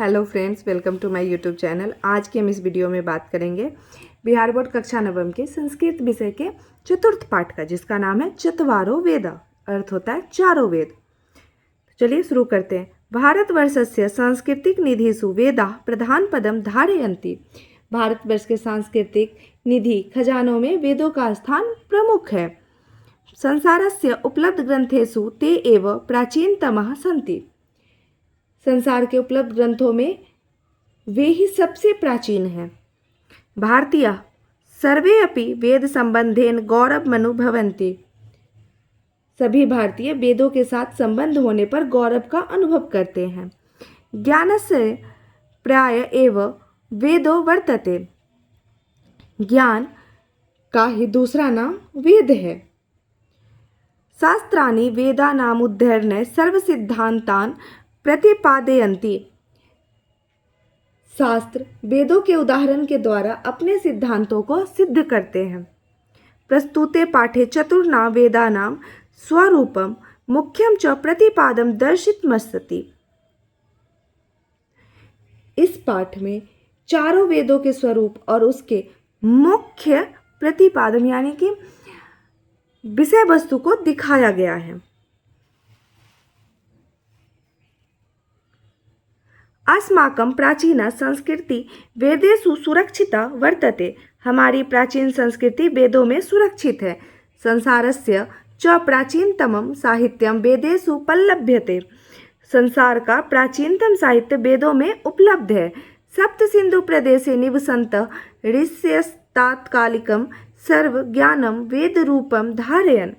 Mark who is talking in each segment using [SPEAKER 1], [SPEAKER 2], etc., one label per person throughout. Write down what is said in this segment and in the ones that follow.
[SPEAKER 1] Hello friends, welcome to my YouTube channel. आज के हम इस वीडियो में बात करेंगे बिहार बोर्ड कक्षा नवम के संस्कृत विषय के चतुर्थ पाठ का, जिसका नाम है चत्वारो वेद। अर्थ होता है चारों वेद। चलिए शुरू करते हैं। भारतवर्षस्य सांस्कृतिक निधिषु वेदा प्रधान पदम धारयन्ति। भारतवर्ष के सांस्कृतिक निधि खजानों में वेदों का स्थान प्रमुख है। संसारस्य उपलब्ध ग्रंथेषु ते एव प्राचीनतमः सन्ति। संसार के उपलब्ध ग्रंथों में वे ही सबसे प्राचीन हैं। भारतीय सर्वे अपि वेद संबंधेन गौरवमनुभवन्ति। सभी भारतीय वेदों के साथ संबंध होने पर गौरव का अनुभव करते हैं। ज्ञानस्य प्राय एव वेदो वर्तते। ज्ञान का ही दूसरा नाम वेद है। शास्त्राणि वेदानामुद्धर्य सर्वसिद्धान्तान् प्रतिपादयन्ति। शास्त्र वेदों के उदाहरण के द्वारा अपने सिद्धांतों को सिद्ध करते हैं। प्रस्तुते पाठे चतुर्ना वेदानां स्वरूपम मुख्यम च प्रतिपादम दर्शितमस्ति। इस पाठ में चारों वेदों के स्वरूप और उसके मुख्य प्रतिपादन यानी कि विषय वस्तु को दिखाया गया है। अस्माकं प्राचीना संस्कृति वेदेषु सुरक्षिता वर्तते। हमारी प्राचीन संस्कृति वेदों में सुरक्षित है। संसारस्य च प्राचीनतमं साहित्यम वेदेषु पल्लभ्यते। संसार का प्राचीनतम साहित्य वेदों में उपलब्ध है। सप्त सिंधु प्रदेशे निवसन्तः ऋषयस्तात्कालिकं सर्व ज्ञानम वेद रूपम धारयन्।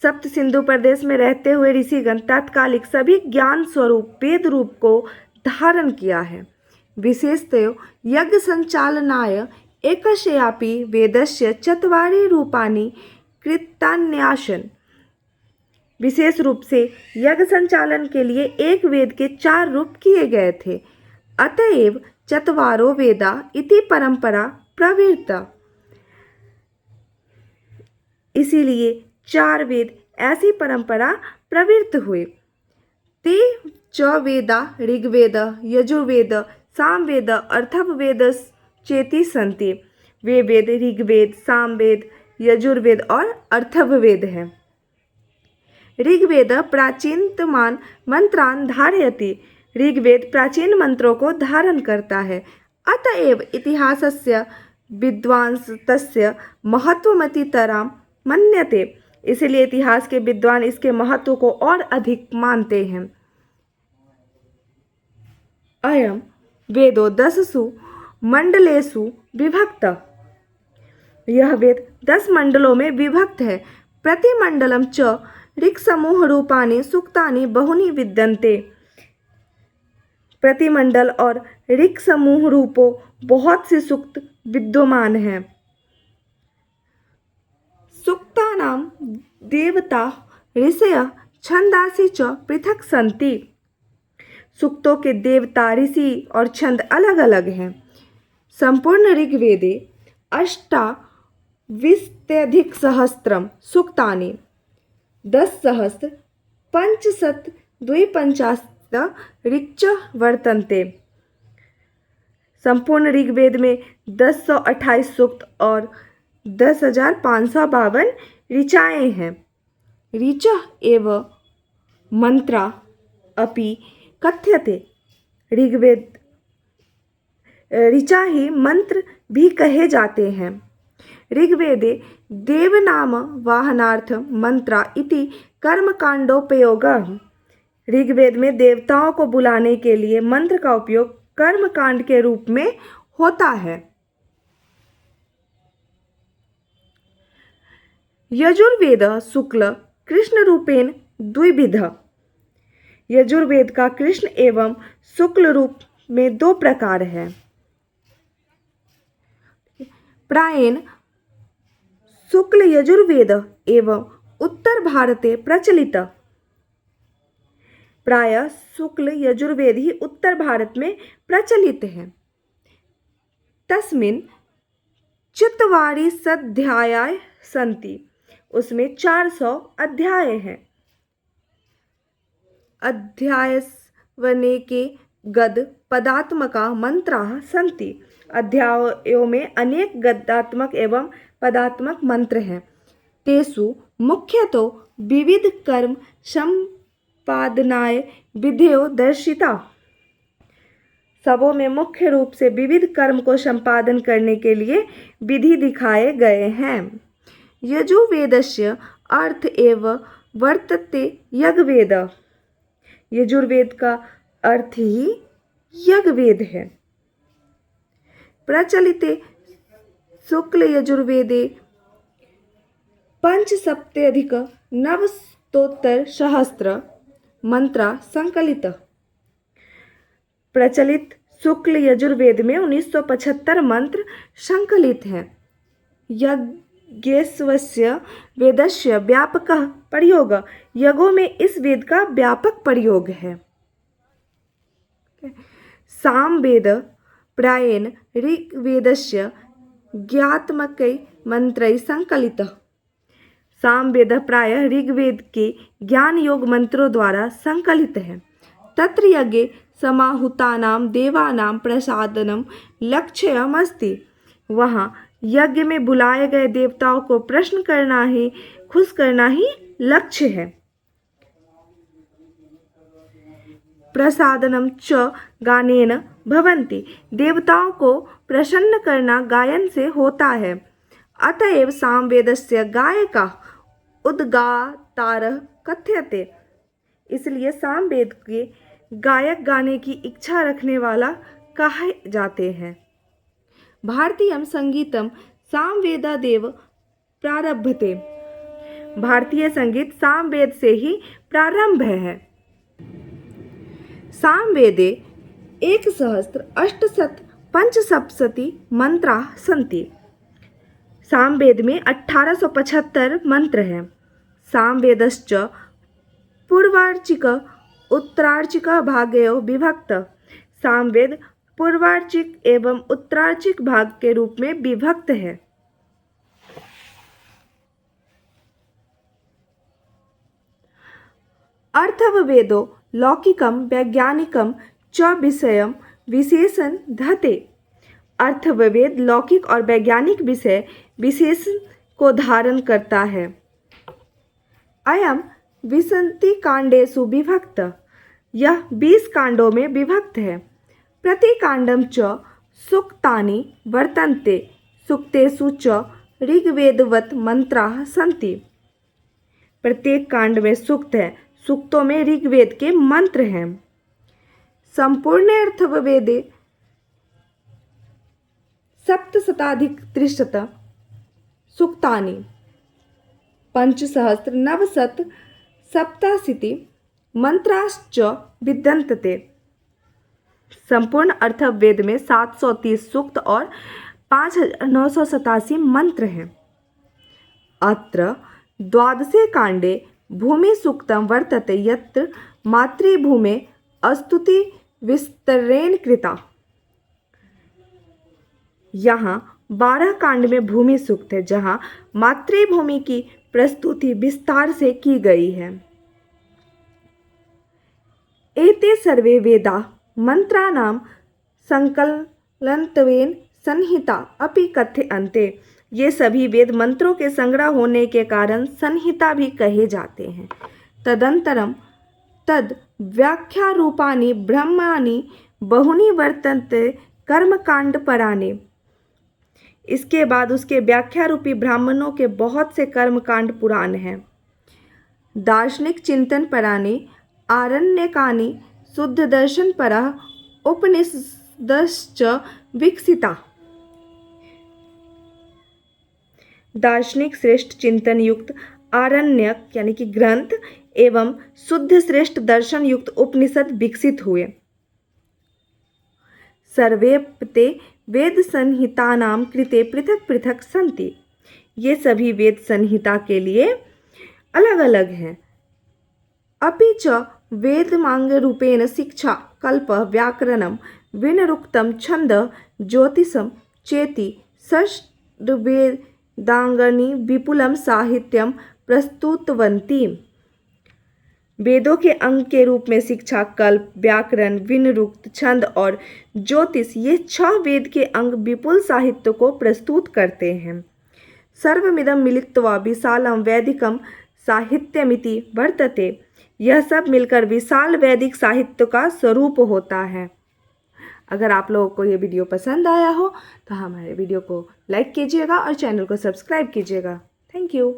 [SPEAKER 1] सप्त सिंधु प्रदेश में रहते हुए ऋषिगण तात्कालिक सभी ज्ञान स्वरूप वेद रूप को धारण किया है। विशेषतः यज्ञ संचालनाय एकस्यापि वेदस्य चत्वारि रूपाणि कृतान्यासन। विशेष रूप से यज्ञ संचालन के लिए एक वेद के 4 रूप किए गए थे। अतएव चत्वारो वेदा इति परंपरा प्रवृत्ता। इसीलिए 4 वेद ऐसी परंपरा प्रवृत्त हुए। ते च वेदा ऋग्वेद यजुर्वेद सामवेद अथर्ववेद चेति सन्ति। वे वेद ऋग्वेद सामवेद यजुर्वेद और अथर्ववेद हैं। ऋग्वेद प्राचीनतमान मंत्रान् धारयति। ऋग्वेद प्राचीन मंत्रों को धारण करता है। अतएव इतिहासस्य विद्वांस तस्य महत्वमतितरां मन्यते। इसलिए इतिहास के विद्वान इसके महत्व को और अधिक मानते हैं। अयम वेदो 10 मंडलेषु विभक्त। यह वेद 10 मंडलों में विभक्त है। प्रतिमंडलम च ऋक्समूह रूपाणि सूक्तानि बहुनि विद्यन्ते। प्रतिमंडल और ऋक् समूह रूपों बहुत से सूक्त विद्यमान हैं। सूक्तानां देवता ऋषयः छन्दांसि च पृथक् सन्ति। सूक्तों के देवता ऋषि और छंद अलग अलग हैं। संपूर्ण ऋग्वेदे 28,000 सूक्तानि 10,552 ऋच वर्तन्ते। संपूर्ण ऋग्वेद में 1028 सूक्त और 10,552 ऋचाएँ हैं। ऋच एव मंत्रा अपि कथ्यते। ऋग्वेद ऋचा ही मंत्र भी कहे जाते हैं। ऋग्वेदे देवनाम वाहनार्थ मंत्रा इति कर्मकांडोपयोगः। ऋग्वेद में देवताओं को बुलाने के लिए मंत्र का उपयोग कर्मकांड के रूप में होता है। यजुर्वेद शुक्ल कृष्ण रूपेण द्विविध। यजुर्वेद का कृष्ण एवं शुक्ल रूप में 2 प्रकार है। प्रायेण शुक्ल यजुर्वेद एवं उत्तर भारते प्रचलित। प्रायः शुक्ल यजुर्वेद ही उत्तर भारत में प्रचलित है। तस्मिन् चत्वारि अध्यायाः सन्ति। उसमें 400 अध्याय हैं। अध्याय वने के गद पदात्मका मंत्राः सन्ति। अध्यायों में अनेक गद्यात्मक एवं पदात्मक मंत्र हैं। तेषु मुख्यतो विविध कर्म संपादनाय विधयो दर्शिता। सबों में मुख्य रूप से विविध कर्म को संपादन करने के लिए विधि दिखाए गए हैं। यजुर्वेदस्य अर्थ एव वर्तते यज्ञवेद। यजुर्वेद का अर्थ ही यज्ञवेद है। प्रचलिते शुक्ल यजुर्वेदे पंचसप्तत्यधिक नवशतोत्तर सहस्त्र मंत्रा संकलित। प्रचलित शुक्ल यजुर्वेद में 1975 मंत्र संकलित हैं। यज्ञेश्वस्य वेदस्य व्यापकः प्रयोग। यज्ञों में इस वेद का व्यापक प्रयोग है। सामवेद प्रायेण ऋग्वेदस्य ज्ञात्मकै मंत्रैः संकलितः। सामवेद प्रायः ऋग्वेद के ज्ञान योग मंत्रों द्वारा संकलित है। तत्र यज्ञे समाहुतानां देवानां प्रसादनम लक्ष्यमस्ति। वहाँ यज्ञ में बुलाए गए देवताओं को प्रश्न करना ही, खुश करना ही लक्ष्य है। प्रसादनम च गानेन भवन्ति। देवताओं को प्रसन्न करना गायन से होता है। अतएव सामवेदस्य गायका उद्गातारः कथ्यते। इसलिए सामवेद के गायक गाने की इच्छा रखने वाला कहे जाते हैं। भारतीय संगीतम सामवेदादेव प्रारभते। भारतीय संगीत सामवेद से ही प्रारंभ है। सामवेदे 1,875 मंत्राः सन्ति। सामवेद में 1875 मंत्र हैं। सामवेदश्च पूर्वार्चिक उत्तरार्चिक भागयोः विभक्त। सामवेद पूर्वार्चिक एवं उत्तरार्चिक भाग के रूप में विभक्त है। अर्थववेदो लौकिकम वैज्ञानिकम च विषयम विशेषण धते। अर्थववेद लौकिक और वैज्ञानिक विषय विशेषण को धारण करता है। अयम विंशति कांडेषु विभक्त। यह 20 कांडों में विभक्त है। प्रति कांडम च सूक्तानि वर्तन्ते। सूक्तेषु च ऋग्वेदवत् मंत्राः सन्ति। प्रत्येक कांड में सूक्त है। सूक्तों में ऋग्वेद के मंत्र हैं। संपूर्ण अर्थववेदे 7,000 सूक्तानि पंचसहस्र नवशत सप्ताशीति मंत्राश्च विद्यन्ते। संपूर्ण अर्थववेद में 730 सूक्त और 5,987 मंत्र हैं। अत्र 12 कांडे भूमि सूक्तम वर्तते यत्र मातृभूमे स्तुति विस्तरेण कृता। यहाँ 12 कांड में भूमि सूक्त है, जहाँ मातृभूमि की प्रस्तुति विस्तार से की गई है। एते सर्वे वेदा मंत्राणां संकलनत्वेन संहिता अपि कथ्यन्ते। ये सभी वेद मंत्रों के संग्रह होने के कारण संहिता भी कहे जाते हैं। तदंतरम तद व्याख्या रूपानि ब्रह्माणि बहुनि वर्तन्ते कर्मकांड पराणि। इसके बाद उसके व्याख्या रूपी ब्राह्मणों के बहुत से कर्मकांड पुराण हैं। दार्शनिक चिंतन पराणि आरण्यकानि शुद्ध दर्शन परः उपनिषदश्च विकसिता। दार्शनिक श्रेष्ठ चिंतन युक्त आरण्यक यानी कि ग्रंथ एवं शुद्ध श्रेष्ठ दर्शन युक्त उपनिषद विकसित हुए। सर्वेपते वेद संहितानां कृते पृथक पृथक सन्ति। ये सभी वेद संहिता के लिए अलग अलग हैं। अपि च वेदमांग रूपेण शिक्षा कल्प व्याकरणम विनरुक्तम छंद ज्योतिषम चेति षड्वेदांगानि विपुलं साहित्यम प्रस्तुतवन्ति। वेदों के अंग के रूप में शिक्षा, कल्प, व्याकरण, विनिरुक्त, छंद और ज्योतिष ये 6 वेद के अंग विपुल साहित्य को प्रस्तुत करते हैं। सर्वमिदं मिलित्वा विशालम वैदिकम साहित्यमिति वर्तते। यह सब मिलकर विशाल वैदिक साहित्य का स्वरूप होता है। अगर आप लोगों को ये वीडियो पसंद आया हो तो हमारे वीडियो को लाइक कीजिएगा और चैनल को सब्सक्राइब कीजिएगा। Thank you.